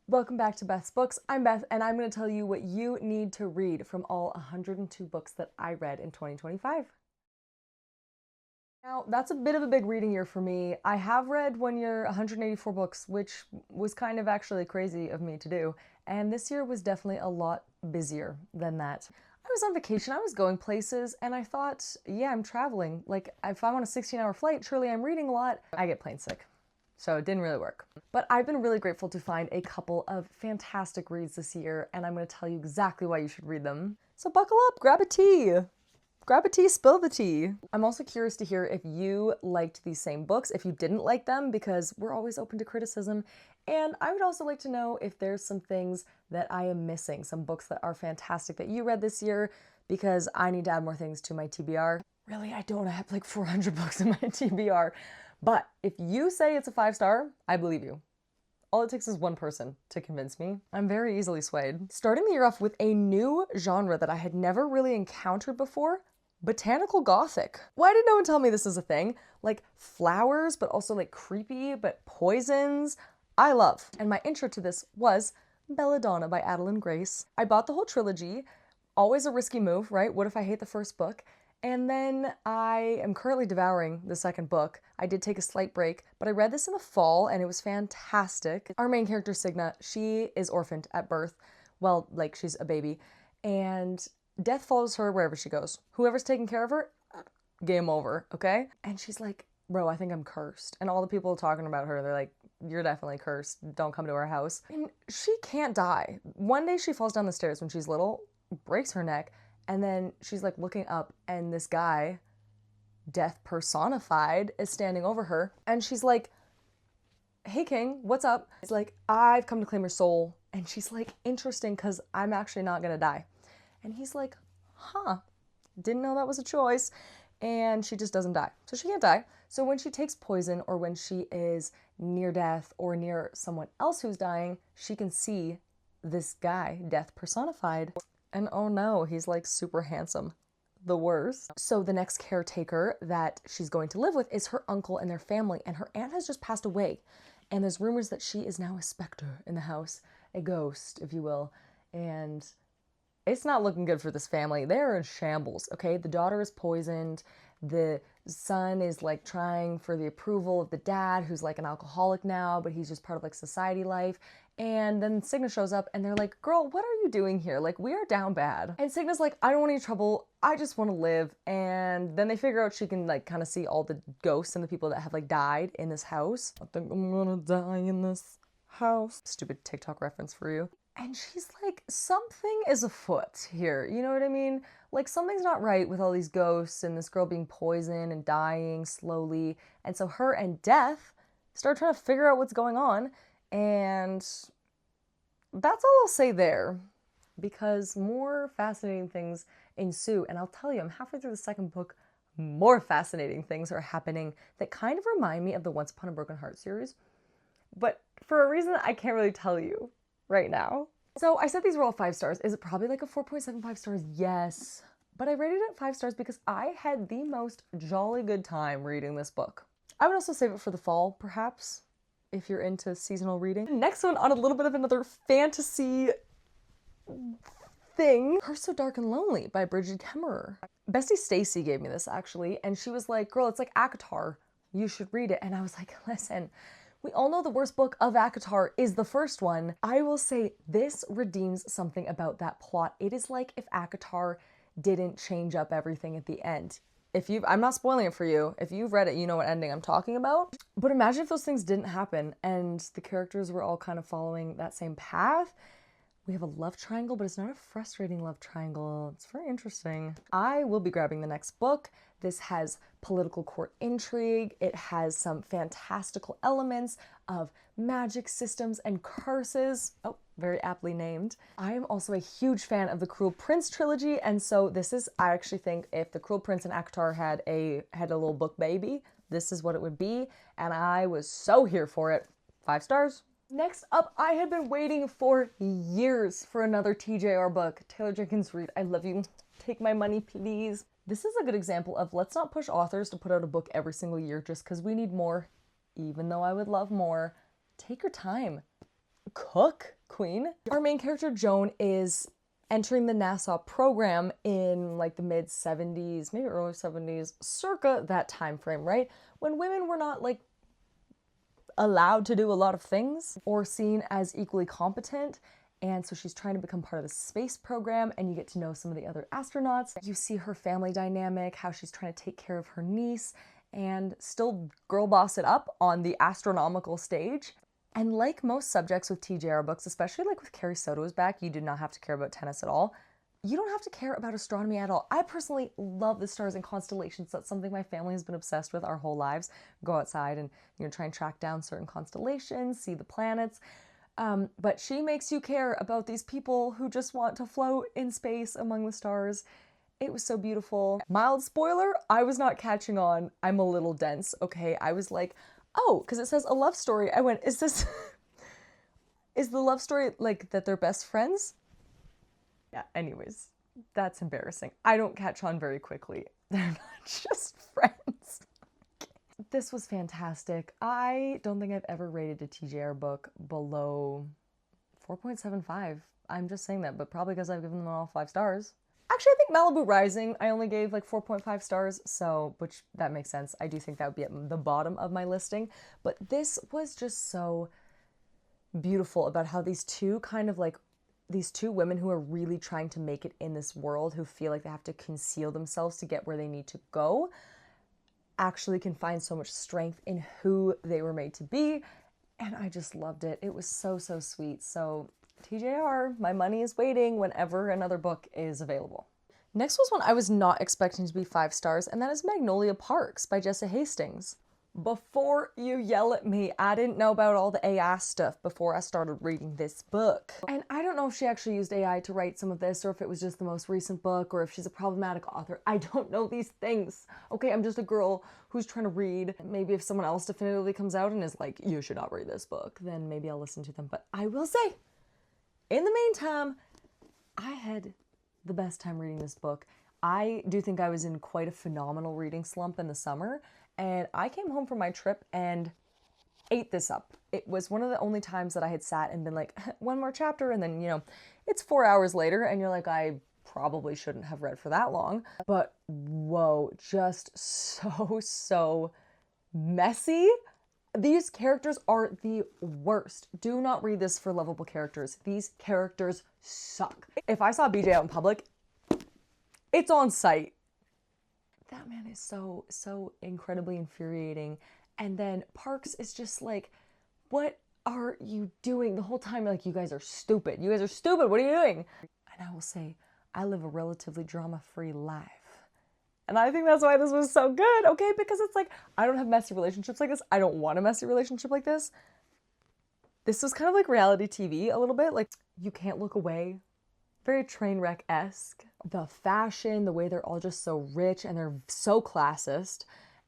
Welcome back to Beth's Books. I'm Beth, and I'm going to tell you what you need to read from all 102 books that I read in 2025. Now, that's a bit of a big reading year for me. I have read one year 184 books, which was kind of actually crazy of me to do, and this year was definitely a lot busier than that. I was on vacation, I was going places, and I thought, yeah, I'm traveling. Like, if I'm on a 16-hour flight, surely I'm reading a lot. I get plane sick. So it didn't really work. But I've been really grateful to find a couple of fantastic reads this year, and I'm going to tell you exactly why you should read them. So buckle up, grab a tea. Grab a tea, spill the tea. I'm also curious to hear if you liked these same books, if you didn't like them, because we're always open to criticism. And I would also like to know if there's some things that I am missing, some books that are fantastic that you read this year, because I need to add more things to my TBR. Really, I don't. I have like 400 books in my TBR. But if you say it's a 5-star, I believe you. All it takes is one person to convince me. I'm very easily swayed. Starting the year off with a new genre that I had never really encountered before, botanical gothic. Why did no one tell me this is a thing? Like flowers, but also like creepy, but poisons. I love. And my intro to this was Belladonna by Adeline Grace. I bought the whole trilogy. Always a risky move, right? What if I hate the first book? And then I am currently devouring the second book. I did take a slight break, but I read this in the fall and it was fantastic. Our main character, Signa, she is orphaned at birth. Well, like she's a baby. And death follows her wherever she goes. Whoever's taking care of her, game over, okay? And she's like, bro, I think I'm cursed. And all the people talking about her, they're like, you're definitely cursed. Don't come to our house. And she can't die. One day she falls down the stairs when she's little, breaks her neck, and then she's like looking up and this guy, death personified, is standing over her. And she's like, hey king, what's up? He's like, I've come to claim your soul. And she's like, interesting, because I'm actually not gonna die. And he's like, huh, didn't know that was a choice. And she just doesn't die. So she can't die. So when she takes poison or when she is near death or near someone else who's dying, she can see this guy, death personified. And oh no, he's like super handsome. The worst. So the next caretaker that she's going to live with is her uncle and their family, and her aunt has just passed away. And there's rumors that she is now a specter in the house, a ghost, if you will. And it's not looking good for this family. They're in shambles, okay? The daughter is poisoned. The son is like trying for the approval of the dad, who's like an alcoholic now, but he's just part of like society life. And then Signa shows up and they're like, girl, what are you doing here? Like, we are down bad. And Signa's like, I don't want any trouble. I just want to live. And then they figure out she can like kind of see all the ghosts and the people that have like died in this house. I think I'm gonna die in this house. Stupid TikTok reference for you. And she's like, something is afoot here. You know what I mean? Like, something's not right with all these ghosts and this girl being poisoned and dying slowly. And so her and Death start trying to figure out what's going on. And that's all I'll say there, because more fascinating things ensue. And I'll tell you, I'm halfway through the second book, more fascinating things are happening that kind of remind me of the Once Upon a Broken Heart series. But for a reason I can't really tell you right now. So I said these were all 5 stars. Is it probably like a 4.75 stars? Yes. But I rated it 5 stars because I had the most jolly good time reading this book. I would also save it for the fall, perhaps, if you're into seasonal reading. Next one on a little bit of another fantasy thing. Her So Dark and Lonely by Bridget Kemmerer. Bestie Stacy gave me this actually, and she was like, girl, it's like ACOTAR. You should read it. And I was like, listen, we all know the worst book of ACOTAR is the first one. I will say this redeems something about that plot. It is like if ACOTAR didn't change up everything at the end. I'm not spoiling it for you. If you've read it, you know what ending I'm talking about. But imagine if those things didn't happen and the characters were all kind of following that same path. We have a love triangle, but it's not a frustrating love triangle. It's very interesting. I will be grabbing the next book. This has political court intrigue. It has some fantastical elements of magic systems and curses. Oh, very aptly named. I am also a huge fan of the Cruel Prince trilogy, and so I actually think if the Cruel Prince and ACOTAR had a little book baby, this is what it would be, and I was so here for it. 5 stars. Next up, I had been waiting for years for another TJR book. Taylor Jenkins Reid, I love you. Take my money, please. This is a good example of let's not push authors to put out a book every single year just because we need more. Even though I would love more, take your time. cook queen. Our main character, Joan, is entering the NASA program in like the mid 70s, maybe early 70s, circa that time frame, right? When women were not like allowed to do a lot of things or seen as equally competent. And so she's trying to become part of the space program, and you get to know some of the other astronauts. You see her family dynamic, how she's trying to take care of her niece and still girl boss it up on the astronomical stage. And like most subjects with TJR books, especially like with Carrie Soto's back, you do not have to care about tennis at all. You don't have to care about astronomy at all. I personally love the stars and constellations. That's something my family has been obsessed with our whole lives. Go outside and, you know, try and track down certain constellations, see the planets. But she makes you care about these people who just want to float in space among the stars. It was so beautiful. Mild spoiler, I was not catching on. I'm a little dense, okay? I was like, oh, because it says a love story. I went, is this, is the love story like that they're best friends? Yeah, anyways, that's embarrassing. I don't catch on very quickly. They're not just friends. This was fantastic. I don't think I've ever rated a TJR book below 4.75. I'm just saying that, but probably because I've given them all 5 stars. Actually, I think Malibu Rising, I only gave like 4.5 stars, so, which that makes sense. I do think that would be at the bottom of my listing, but this was just so beautiful about how these two women who are really trying to make it in this world, who feel like they have to conceal themselves to get where they need to go, actually can find so much strength in who they were made to be. And I just loved it. It was so, so sweet. So TJR, my money is waiting whenever another book is available. Next was one I was not expecting to be 5 stars, and that is Magnolia Parks by Jessa Hastings. Before you yell at me, I didn't know about all the AI stuff before I started reading this book. And I don't know if she actually used AI to write some of this, or if it was just the most recent book, or if she's a problematic author. I don't know these things. Okay, I'm just a girl who's trying to read. Maybe if someone else definitively comes out and is like, you should not read this book, then maybe I'll listen to them. But I will say, in the meantime, I had the best time reading this book. I do think I was in quite a phenomenal reading slump in the summer, and I came home from my trip and ate this up. It was one of the only times that I had sat and been like, one more chapter, and then, you know, it's 4 hours later, and you're like, I probably shouldn't have read for that long. But whoa, just so messy. These characters are the worst. Do not read this for lovable characters. These characters suck. If I saw BJ out in public, it's on sight. That man is so incredibly infuriating. And then Parks is just like, what are you doing? The whole time, like, you guys are stupid. You guys are stupid. What are you doing? And I will say, I live a relatively drama-free life. And I think that's why this was so good, okay? Because it's like, I don't have messy relationships like this. I don't want a messy relationship like this. This was kind of like reality TV a little bit. Like, you can't look away. Very Trainwreck-esque. The fashion, the way they're all just so rich and they're so classist.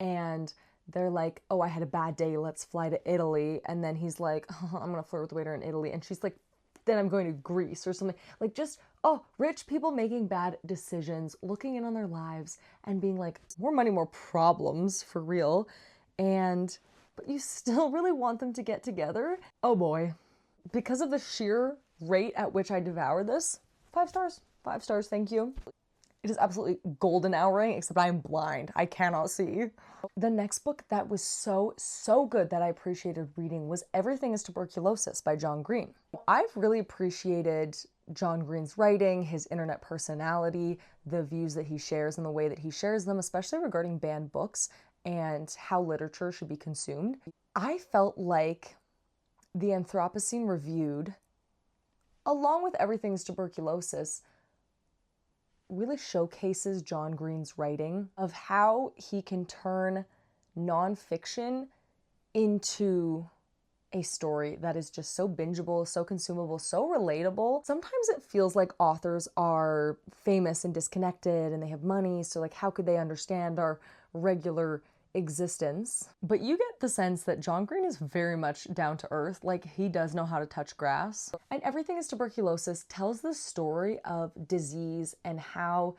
And they're like, oh, I had a bad day, let's fly to Italy. And then he's like, oh, I'm gonna flirt with the waiter in Italy. And she's like, then I'm going to Greece or something. Like, just, oh, rich people making bad decisions, looking in on their lives and being like, more money, more problems, for real. But you still really want them to get together. Oh boy. Because of the sheer rate at which I devoured this, 5 stars. 5 stars, thank you. It is absolutely golden houring, except I'm blind. I cannot see. The next book that was so good that I appreciated reading was Everything is Tuberculosis by John Green. I've really appreciated John Green's writing, his internet personality, the views that he shares and the way that he shares them, especially regarding banned books and how literature should be consumed. I felt like the Anthropocene Reviewed, along with Everything's Tuberculosis, really showcases John Green's writing of how he can turn nonfiction into a story that is just so bingeable, so consumable, so relatable. Sometimes it feels like authors are famous and disconnected and they have money, so like how could they understand our regular existence? But you get the sense that John Green is very much down to earth, like he does know how to touch grass. And Everything is Tuberculosis tells the story of disease and how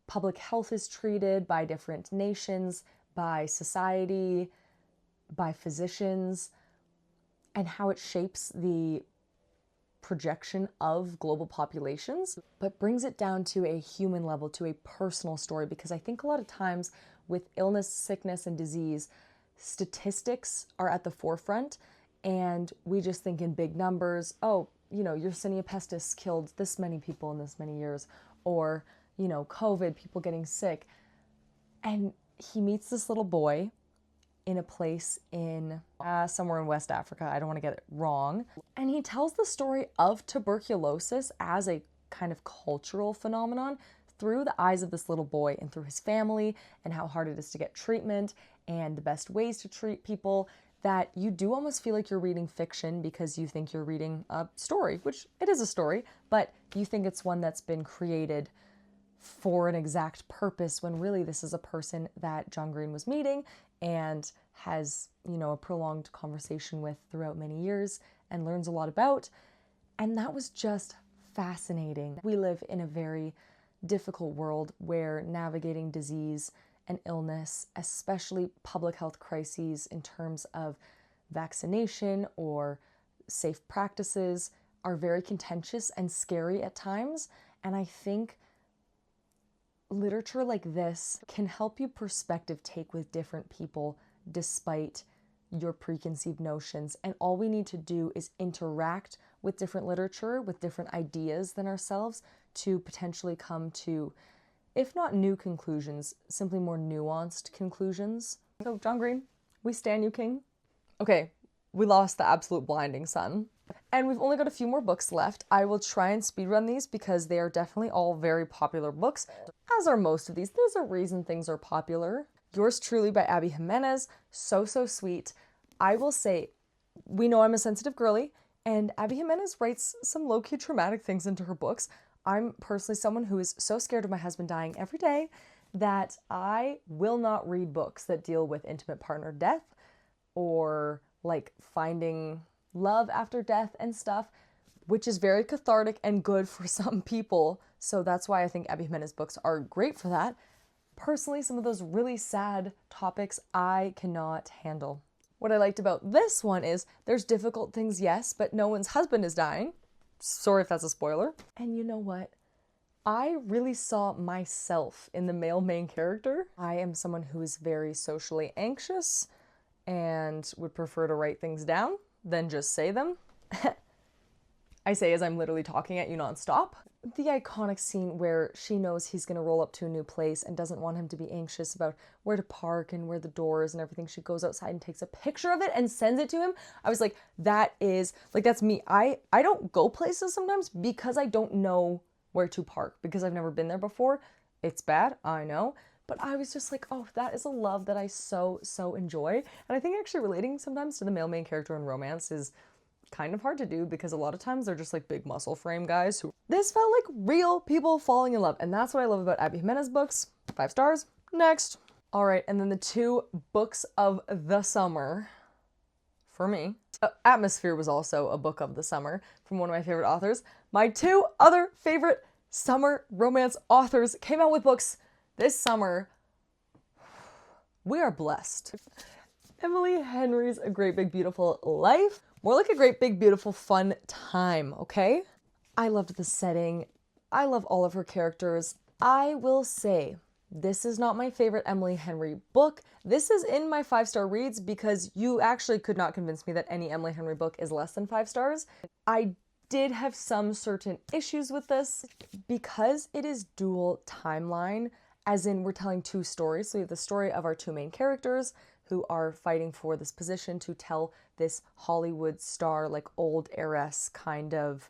public health is treated by different nations, by society, by physicians, and how it shapes the projection of global populations, but brings it down to a human level, to a personal story. Because I think a lot of times with illness, sickness, and disease, statistics are at the forefront, and we just think in big numbers. Oh, Yersinia pestis killed this many people in this many years, or, COVID, people getting sick. And he meets this little boy in a place in somewhere in West Africa. I don't want to get it wrong. And he tells the story of tuberculosis as a kind of cultural phenomenon through the eyes of this little boy and through his family, and how hard it is to get treatment and the best ways to treat people, that you do almost feel like you're reading fiction because you think you're reading a story, which it is a story, but you think it's one that's been created for an exact purpose, when really this is a person that John Green was meeting and has, a prolonged conversation with throughout many years and learns a lot about. And that was just fascinating. We live in a very difficult world where navigating disease and illness, especially public health crises in terms of vaccination or safe practices, are very contentious and scary at times. And I think literature like this can help you perspective take with different people despite your preconceived notions. And all we need to do is interact with different literature, with different ideas than ourselves, to potentially come to, if not new conclusions, simply more nuanced conclusions. So, John Green, we stan you, king. Okay, we lost the absolute blinding sun. And we've only got a few more books left. I will try and speedrun these because they are definitely all very popular books, as are most of these. There's a reason things are popular. Yours Truly by Abby Jimenez, so sweet. I will say, we know I'm a sensitive girly, and Abby Jimenez writes some low-key traumatic things into her books. I'm personally someone who is so scared of my husband dying every day that I will not read books that deal with intimate partner death or like finding love after death and stuff, which is very cathartic and good for some people. So that's why I think Abby Jimenez books are great for that. Personally, some of those really sad topics I cannot handle. What I liked about this one is there's difficult things, yes, but no one's husband is dying. Sorry if that's a spoiler. And you know what? I really saw myself in the male main character. I am someone who is very socially anxious and would prefer to write things down than just say them. I say as I'm literally talking at you nonstop. The iconic scene where she knows he's going to roll up to a new place and doesn't want him to be anxious about where to park and where the door is and everything. She goes outside and takes a picture of it and sends it to him. I was like, that's me. I don't go places sometimes because I don't know where to park because I've never been there before. It's bad, I know. But I was just like, oh, that is a love that I so enjoy. And I think actually relating sometimes to the male main character in romance is kind of hard to do because a lot of times they're just like big muscle frame guys who... This felt like real people falling in love. And that's what I love about Abby Jimenez books. 5 stars. Next. All right, and then the 2 books of the summer for me. Atmosphere was also a book of the summer from one of my favorite authors. My 2 other favorite summer romance authors came out with books this summer. We are blessed. Emily Henry's A Great Big Beautiful Life. More like a great big beautiful fun time, okay? I loved the setting. I love all of her characters. I will say, this is not my favorite Emily Henry book. This is in my 5-star reads because you actually could not convince me that any Emily Henry book is less than 5 stars. I did have some certain issues with this because it is dual timeline, as in we're telling 2 stories. So we have the story of our 2 main characters who are fighting for this position to tell this Hollywood star, like old heiress kind of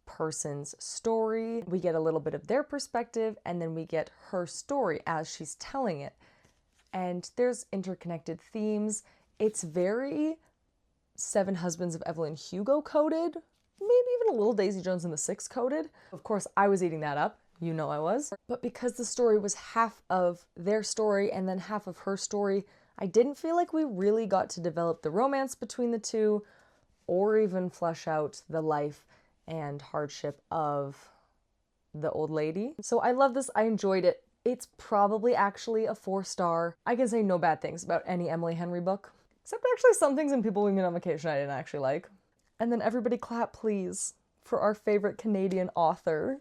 person's story. We get a little bit of their perspective, and then we get her story as she's telling it. And there's interconnected themes. It's very 7 Husbands of Evelyn Hugo coded, maybe even a little Daisy Jones and the Six coded. Of course, I was eating that up. You know I was. But because the story was half of their story and then half of her story, I didn't feel like we really got to develop the romance between the 2 or even flesh out the life and hardship of the old lady. So I love this. I enjoyed it. It's probably actually a 4-star. I can say no bad things about any Emily Henry book, except actually some things in People We Meet on Vacation I didn't actually like. And then Everybody Clap Please. for our favorite Canadian author.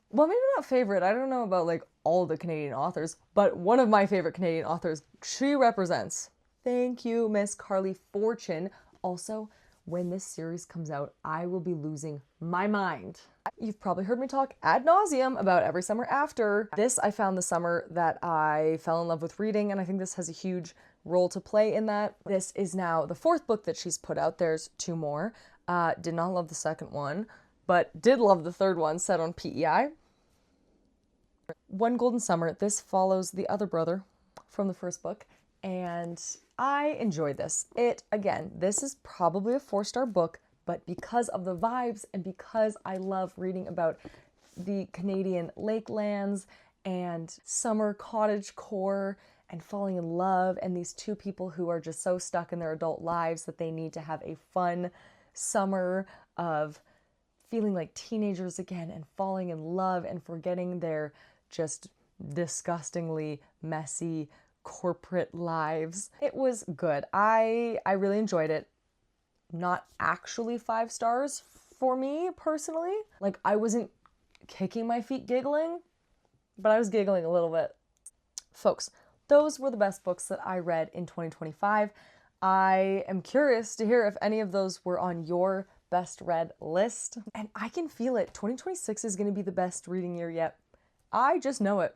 Well, maybe not favorite. I don't know about like all the Canadian authors, but one of my favorite Canadian authors she represents. Thank you, Miss Carly Fortune. Also, when this series comes out, I will be losing my mind. You've probably heard me talk ad nauseum about Every Summer After. This I found the summer that I fell in love with reading, and I think this has a huge role to play in that. This is now the 4th book that she's put out. There's 2 more. Did not love the 2nd one, but did love the 3rd one, set on PEI. One Golden Summer. This follows the other brother from the 1st book, and I enjoyed this. Again, this is probably a 4-star book, but because of the vibes and because I love reading about the Canadian lakelands and summer cottagecore and falling in love and these 2 people who are just so stuck in their adult lives that they need to have a fun summer of feeling like teenagers again and falling in love and forgetting their just disgustingly messy corporate lives. It was good. I really enjoyed it. Not actually 5 stars for me personally. Like, I wasn't kicking my feet giggling, but I was giggling a little bit. Folks, those were the best books that I read in 2025. I am curious to hear if any of those were on your best read list. And I can feel it. 2026 is going to be the best reading year yet. I just know it.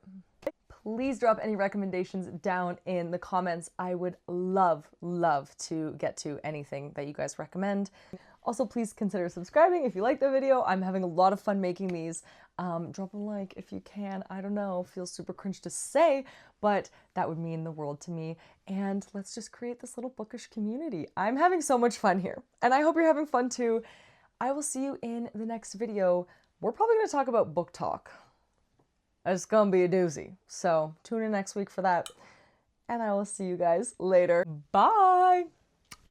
Please drop any recommendations down in the comments. I would love to get to anything that you guys recommend. Also, please consider subscribing if you like the video. I'm having a lot of fun making these. Drop a like if you can. I don't know, feels super cringe to say, but that would mean the world to me. And let's just create this little bookish community. I'm having so much fun here, and I hope you're having fun too. I will see you in the next video. We're probably going to talk about book talk. It's gonna be a doozy. So tune in next week for that. And I will see you guys later. Bye!